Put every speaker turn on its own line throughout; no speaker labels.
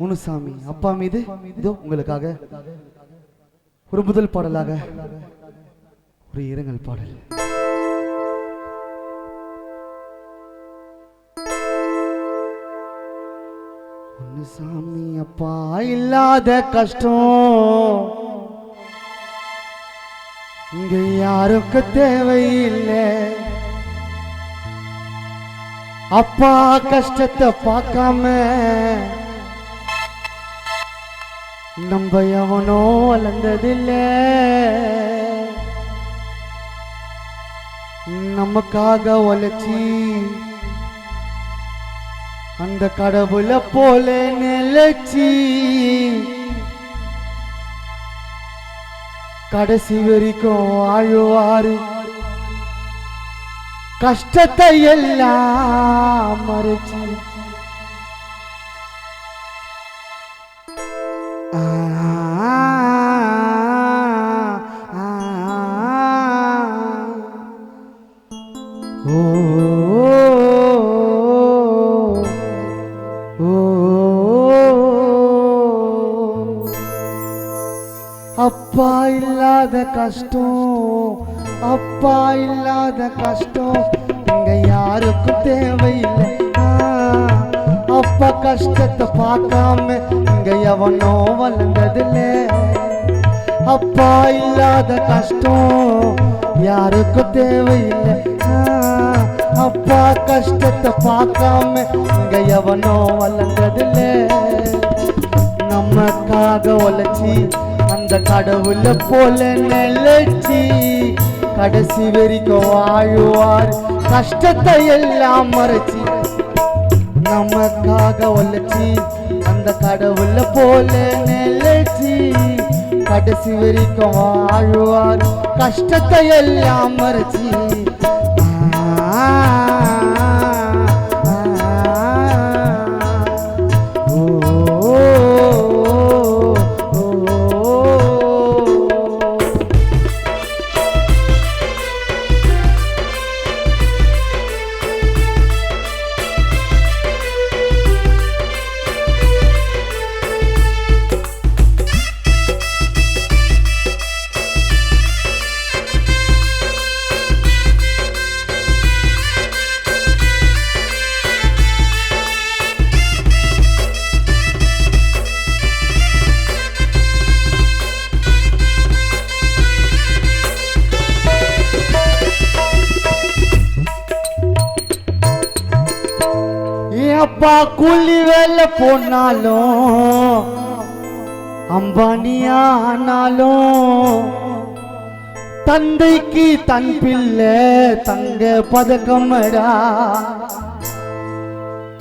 முனுசாமி அப்பா மீது இதோ உங்களுக்காக ஒரு முதல் பாடலாக ஒரு இரங்கல் பாடல். முனுசாமி அப்பா இல்லாத கஷ்டம் இங்க யாருக்கு தேவையில்லை. அப்பா கஷ்டத்தை பார்க்காம நம்ம எவனோ வளர்ந்ததில்லை. நமக்காக உழைச்சி அந்த கடவுளை போல நிலைச்சி கடைசி வரைக்கும் வாழுவாரு. கஷ்டத்தை எல்லாம் மறைச்சு அப்பா இல்லாத கஷ்டம், அப்பா இல்லாத கஷ்டம் இங்க யாருக்கும் தேவையில்லை. அப்பா கஷ்டத்தை பார்க்காம இங்க எவனோ வளர்ந்ததில்லை. அப்பா இல்லாத கஷ்டம் யாருக்கும் தேவையில்லை. அப்பா கஷ்டத்தை பார்க்காம இங்க எவனோ வளர்ந்ததில்லை. நமக்காக உழைச்சி அந்த கடவுள போல நிலைச்சி கடைசி வரைக்கும் வாழுவார். கஷ்டத்தை எல்லாம் மறைச்சி நமக்காக உழைச்சி அந்த கடவுள போல நிலைச்சி கடைசி வரைக்கும் வாழுவார். கஷ்டத்தை எல்லாம் மறைச்சி அப்பா கூலி வேலை போனாலும் அம்பானியா ஆனாலும் தந்தைக்கு தன் பிள்ளை தங்க பதக்கமடா.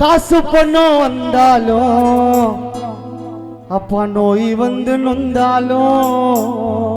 காசு பணம் வந்தாலும் அப்பா நோய் வந்து நொந்தாலும்